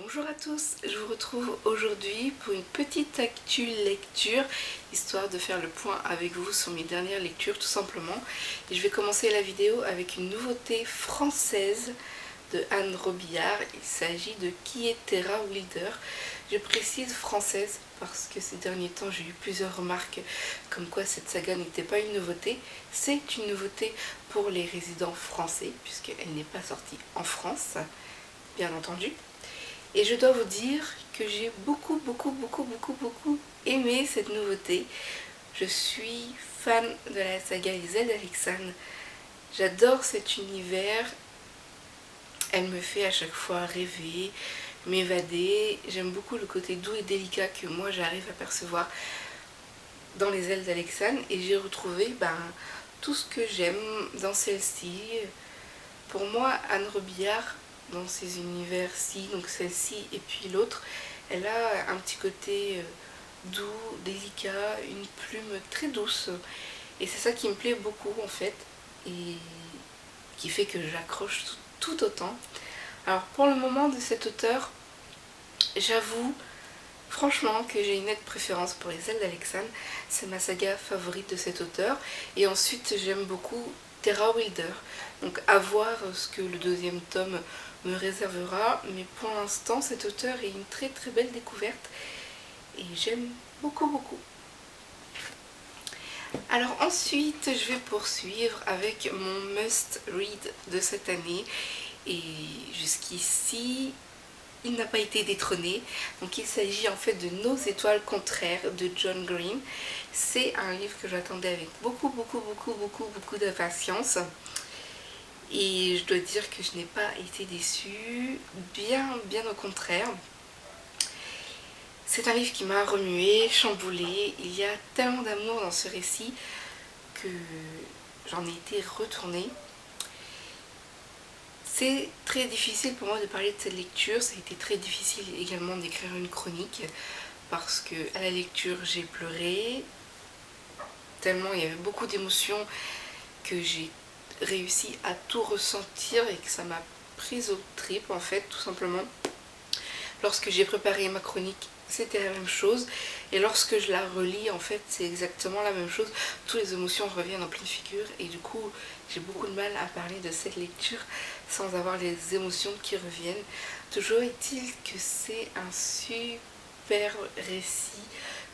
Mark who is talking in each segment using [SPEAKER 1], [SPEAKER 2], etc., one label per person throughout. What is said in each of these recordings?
[SPEAKER 1] Bonjour à tous, je vous retrouve aujourd'hui pour une petite actu lecture, histoire de faire le point avec vous sur mes dernières lectures tout simplement. Et je vais commencer la vidéo avec une nouveauté française de Anne Robillard. Il s'agit de Qui est Terra Wilder. Je précise française parce que ces derniers temps j'ai eu plusieurs remarques comme quoi cette saga n'était pas une nouveauté. C'est une nouveauté pour les résidents français puisqu'elle n'est pas sortie en France, bien entendu. Et je dois vous dire que j'ai beaucoup aimé cette nouveauté. Je suis fan de la saga Les Ailes d'Alexandre. J'adore cet univers. Elle me fait à chaque fois rêver, m'évader. J'aime beaucoup le côté doux et délicat que moi j'arrive à percevoir dans Les Ailes d'Alexandre. Et j'ai retrouvé tout ce que j'aime dans celle-ci. Pour moi, Anne Robillard, dans ces univers-ci, donc celle-ci et puis l'autre, elle a un petit côté doux, délicat, une plume très douce. Et c'est ça qui me plaît beaucoup en fait, et qui fait que j'accroche tout autant. Alors pour le moment de cet auteur, j'avoue franchement que j'ai une nette préférence pour Les Ailes d'Alexandre. C'est ma saga favorite de cet auteur. Et ensuite j'aime beaucoup Terra Wilder. Donc à voir ce que le deuxième tome me réservera. Mais pour l'instant cet auteur est une très belle découverte. Et j'aime beaucoup. Alors ensuite je vais poursuivre avec mon must read de cette année. Et jusqu'ici il n'a pas été détrôné. Donc il s'agit en fait de Nos étoiles contraires de John Green. C'est un livre que j'attendais avec beaucoup d'impatience. Et je dois dire que je n'ai pas été déçue, bien au contraire. C'est un livre qui m'a remué, chamboulé. Il y a tellement d'amour dans ce récit que j'en ai été retournée. C'est très difficile pour moi de parler de cette lecture. Ça a été très difficile également d'écrire une chronique parce que à la lecture j'ai pleuré tellement il y avait beaucoup d'émotions que j'ai réussi à tout ressentir et que ça m'a prise aux tripes en fait, tout simplement. Lorsque j'ai préparé ma chronique, c'était la même chose, et lorsque je la relis en fait c'est exactement la même chose. Toutes les émotions reviennent en pleine figure et du coup j'ai beaucoup de mal à parler de cette lecture sans avoir les émotions qui reviennent. Toujours est-il que c'est un super récit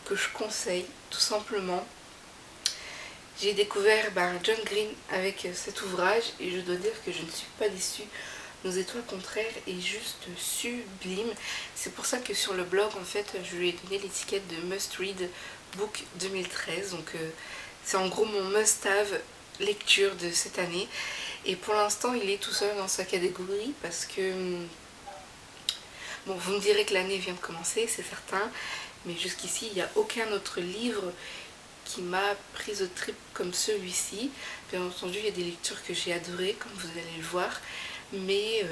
[SPEAKER 1] que je conseille tout simplement. J'ai découvert John Green avec cet ouvrage et je dois dire que je ne suis pas déçue. Nos étoiles contraires est juste sublime. C'est pour ça que sur le blog en fait je lui ai donné l'étiquette de Must Read Book 2013. Donc c'est en gros mon must have lecture de cette année. Et pour l'instant il est tout seul dans sa catégorie parce que bon, vous me direz que l'année vient de commencer, c'est certain, mais jusqu'ici il n'y a aucun autre livre qui m'a prise au trip comme celui-ci. Bien entendu il y a des lectures que j'ai adorées comme vous allez le voir, mais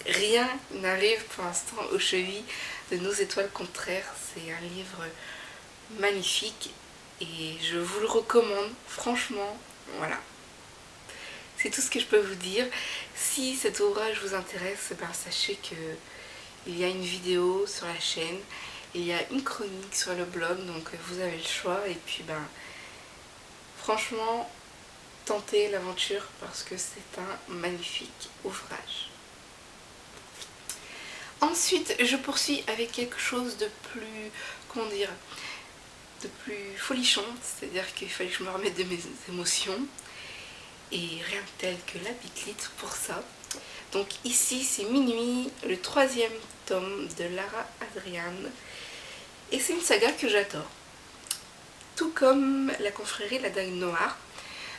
[SPEAKER 1] rien n'arrive pour l'instant aux chevilles de Nos étoiles contraires. C'est un livre magnifique et je vous le recommande franchement. Voilà, c'est tout ce que je peux vous dire. Si cet ouvrage vous intéresse, sachez que il y a une vidéo sur la chaîne, il y a une chronique sur le blog, donc vous avez le choix. Et puis franchement, tentez l'aventure parce que c'est un magnifique ouvrage. Ensuite, je poursuis avec quelque chose de plus, comment dire, de plus folichon, c'est-à-dire qu'il fallait que je me remette de mes émotions. Et rien de tel que la bitlite pour ça. Donc ici c'est Minuit, le troisième tome de Lara Adrian. Et c'est une saga que j'adore. Tout comme La confrérie de la Dague Noire.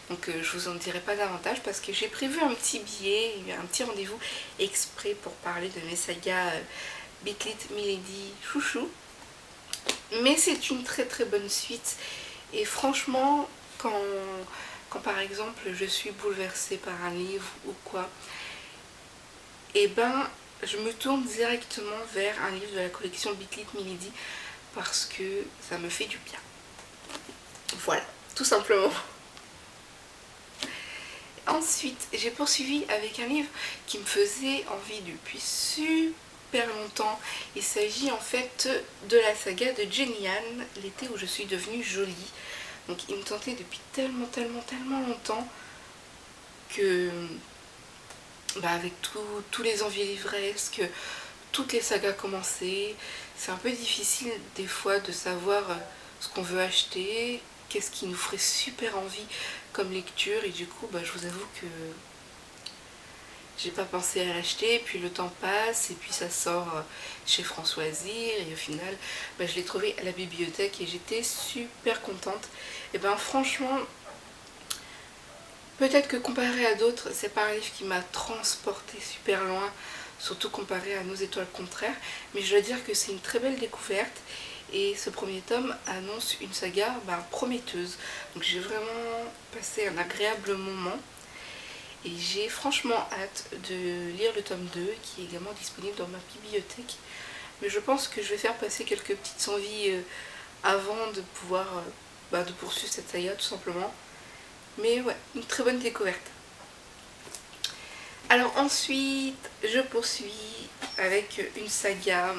[SPEAKER 1] Donc je vous en dirai pas davantage parce que j'ai prévu un petit billet, un petit rendez-vous exprès pour parler de mes sagas Bitlite, Milady, Chouchou. Mais c'est une très bonne suite. Et franchement, quand par exemple je suis bouleversée par un livre ou quoi, et je me tourne directement vers un livre de la collection Bitlite Milady parce que ça me fait du bien. Voilà, tout simplement. Ensuite, j'ai poursuivi avec un livre qui me faisait envie depuis super longtemps. Il s'agit en fait de la saga de Jenny Han, l'été où je suis devenue jolie. Donc il me tentait depuis tellement longtemps que avec tous les envies et l'ivresse, que toutes les sagas commencées, c'est un peu difficile des fois de savoir ce qu'on veut acheter, qu'est-ce qui nous ferait super envie comme lecture, et du coup je vous avoue que j'ai pas pensé à l'acheter, puis le temps passe et puis ça sort chez Françoisir et au final je l'ai trouvé à la bibliothèque et j'étais super contente. Et franchement, peut-être que comparé à d'autres, c'est pas un livre qui m'a transporté super loin, surtout comparé à Nos étoiles contraires, mais je dois dire que c'est une très belle découverte et ce premier tome annonce une saga prometteuse. Donc j'ai vraiment passé un agréable moment. Et j'ai franchement hâte de lire le tome 2 qui est également disponible dans ma bibliothèque. Mais je pense que je vais faire passer quelques petites envies avant de pouvoir de poursuivre cette saga tout simplement. Mais ouais, une très bonne découverte. Alors ensuite, je poursuis avec une saga.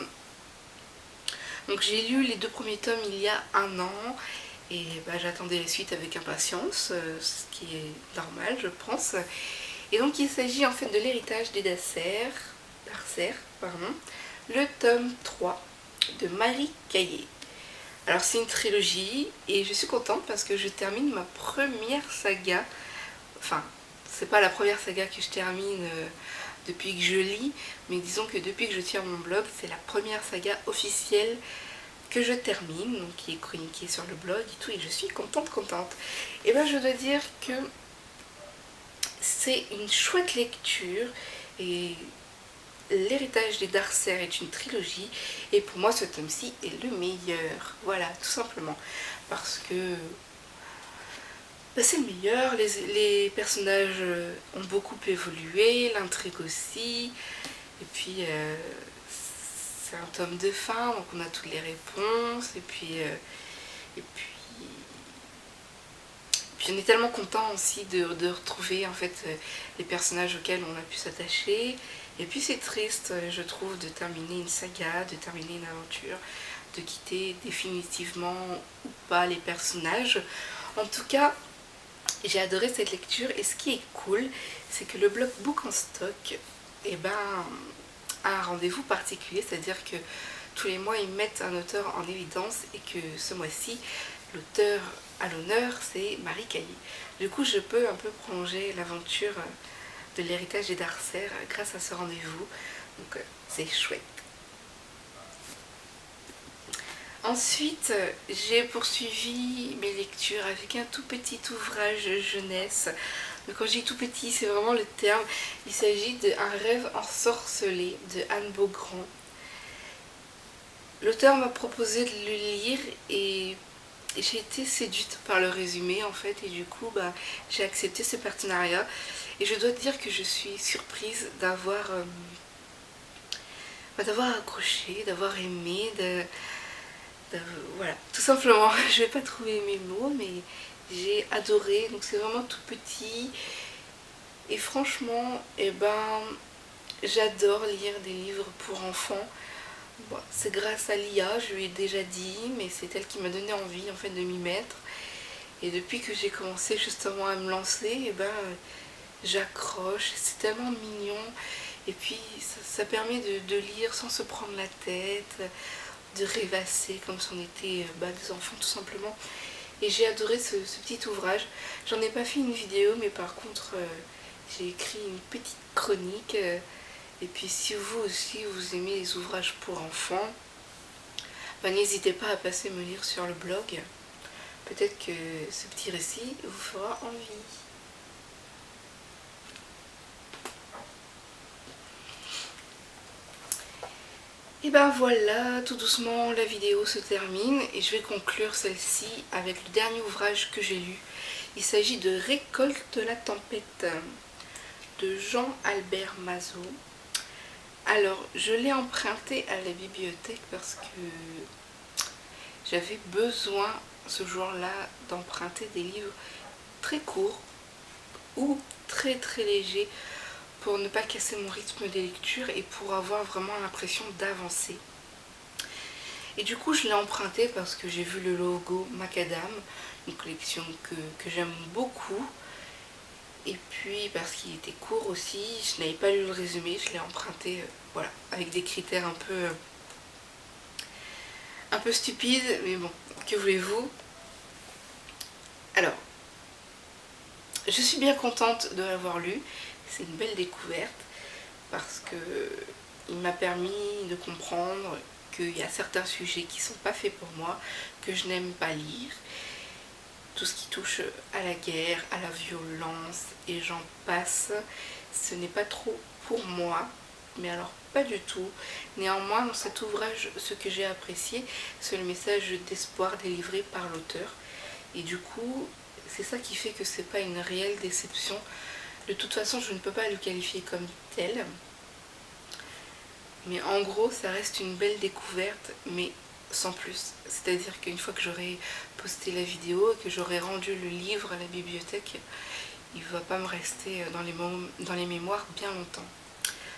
[SPEAKER 1] Donc j'ai lu les 2 premiers tomes il y a 1 an. Et j'attendais la suite avec impatience, ce qui est normal je pense. Et donc il s'agit en fait de l'héritage des Darcer, le tome 3 de Marie Caillé. Alors c'est une trilogie et je suis contente parce que je termine ma première saga. Enfin, c'est pas la première saga que je termine depuis que je lis, mais disons que depuis que je tiens mon blog, c'est la première saga officielle que je termine, donc qui est chroniquée sur le blog et tout, et je suis contente. Et je dois dire que c'est une chouette lecture et l'héritage des Darcer est une trilogie et pour moi ce tome-ci est le meilleur, voilà, tout simplement, parce que c'est le meilleur, les personnages ont beaucoup évolué, l'intrigue aussi, et puis c'est un tome de fin, donc on a toutes les réponses, et puis on est tellement content aussi de retrouver en fait les personnages auxquels on a pu s'attacher. Et puis c'est triste, je trouve, de terminer une saga, de terminer une aventure, de quitter définitivement ou pas les personnages. En tout cas, j'ai adoré cette lecture et ce qui est cool, c'est que le blog Book en Stock a un rendez-vous particulier, c'est-à-dire que tous les mois ils mettent un auteur en évidence et que ce mois-ci, l'auteur à l'honneur, c'est Marie Caillé. Du coup, je peux un peu prolonger l'aventure de l'héritage des Darcer grâce à ce rendez-vous. Donc, c'est chouette. Ensuite, j'ai poursuivi mes lectures avec un tout petit ouvrage jeunesse. Donc, quand je dis tout petit, c'est vraiment le terme. Il s'agit d'Un rêve ensorcelé de Anne Beaugrand. L'auteur m'a proposé de le lire et j'ai été séduite par le résumé en fait, et du coup j'ai accepté ce partenariat et je dois te dire que je suis surprise d'avoir accroché, d'avoir aimé, voilà, tout simplement. Je vais pas trouver mes mots, mais j'ai adoré. Donc c'est vraiment tout petit et franchement j'adore lire des livres pour enfants. Bon, c'est grâce à l'IA, je lui ai déjà dit, mais c'est elle qui m'a donné envie en fait de m'y mettre. Et depuis que j'ai commencé justement à me lancer, j'accroche, c'est tellement mignon. Et puis ça permet de lire sans se prendre la tête, de rêvasser comme si on était des enfants tout simplement. Et j'ai adoré ce petit ouvrage. J'en ai pas fait une vidéo, mais par contre j'ai écrit une petite chronique. Et puis si vous aussi vous aimez les ouvrages pour enfants, n'hésitez pas à passer me lire sur le blog. Peut-être que ce petit récit vous fera envie. Et voilà, tout doucement la vidéo se termine et je vais conclure celle-ci avec le dernier ouvrage que j'ai lu. Il s'agit de Récolte la tempête de Jean-Albert Mazot. Alors, je l'ai emprunté à la bibliothèque parce que j'avais besoin ce jour-là d'emprunter des livres très courts ou très légers pour ne pas casser mon rythme des lectures et pour avoir vraiment l'impression d'avancer. Et du coup je l'ai emprunté parce que j'ai vu le logo Macadam, une collection que j'aime beaucoup. Et puis parce qu'il était court aussi, je n'avais pas lu le résumé, je l'ai emprunté voilà, avec des critères un peu stupides, mais bon, que voulez-vous. Alors, je suis bien contente de l'avoir lu, c'est une belle découverte parce que il m'a permis de comprendre qu'il y a certains sujets qui ne sont pas faits pour moi, que je n'aime pas lire. Tout ce qui touche à la guerre, à la violence et j'en passe, ce n'est pas trop pour moi, mais alors pas du tout. Néanmoins, dans cet ouvrage, ce que j'ai apprécié, c'est le message d'espoir délivré par l'auteur. Et du coup, c'est ça qui fait que c'est pas une réelle déception. De toute façon, je ne peux pas le qualifier comme tel. Mais en gros, ça reste une belle découverte, mais sans plus. C'est-à-dire qu'une fois que j'aurai posté la vidéo et que j'aurai rendu le livre à la bibliothèque, il ne va pas me rester dans les mémoires bien longtemps.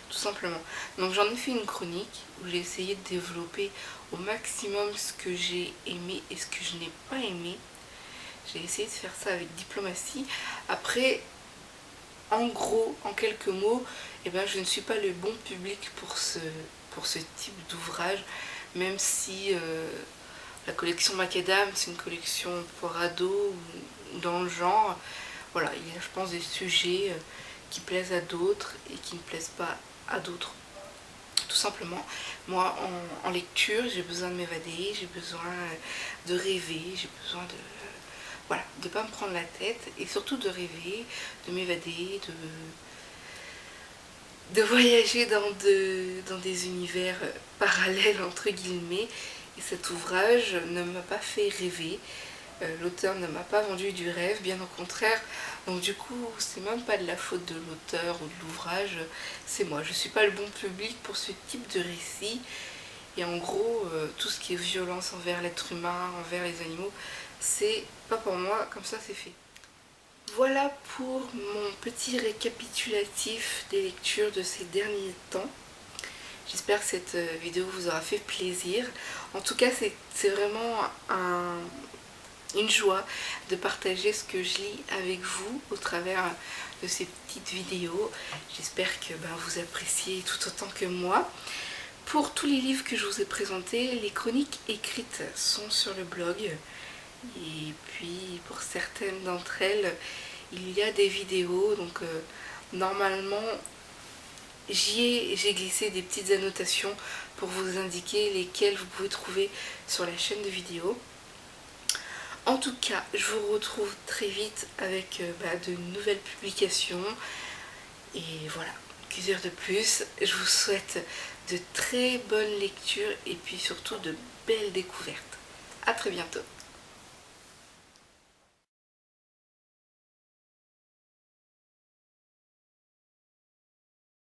[SPEAKER 1] Tout simplement. Donc j'en ai fait une chronique où j'ai essayé de développer au maximum ce que j'ai aimé et ce que je n'ai pas aimé. J'ai essayé de faire ça avec diplomatie. Après, en gros, en quelques mots, eh ben, je ne suis pas le bon public pour ce type d'ouvrage, même si la collection Macadam, c'est une collection pour ados ou dans le genre. Voilà, il y a, je pense, des sujets qui plaisent à d'autres et qui ne plaisent pas à d'autres. Tout simplement, moi, en lecture, j'ai besoin de m'évader, j'ai besoin de rêver, j'ai besoin de... Voilà, de ne pas me prendre la tête et surtout de rêver, de m'évader, de voyager dans des univers parallèles entre guillemets. Et cet ouvrage ne m'a pas fait rêver. L'auteur ne m'a pas vendu du rêve, bien au contraire. Donc du coup, c'est même pas de la faute de l'auteur ou de l'ouvrage, c'est moi. Je suis pas le bon public pour ce type de récit. Et en gros, tout ce qui est violence envers l'être humain, envers les animaux, c'est pas pour moi, comme ça c'est fait. Voilà pour mon petit récapitulatif des lectures de ces derniers temps. J'espère que cette vidéo vous aura fait plaisir. En tout cas, c'est vraiment une joie de partager ce que je lis avec vous au travers de ces petites vidéos. J'espère que vous appréciez tout autant que moi. Pour tous les livres que je vous ai présentés, les chroniques écrites sont sur le blog. Et puis pour certaines d'entre elles, il y a des vidéos. Donc normalement, j'ai glissé des petites annotations pour vous indiquer lesquelles vous pouvez trouver sur la chaîne de vidéos. En tout cas, je vous retrouve très vite avec de nouvelles publications. Et voilà, que dire de plus. Je vous souhaite de très bonnes lectures et puis surtout de belles découvertes. A très bientôt.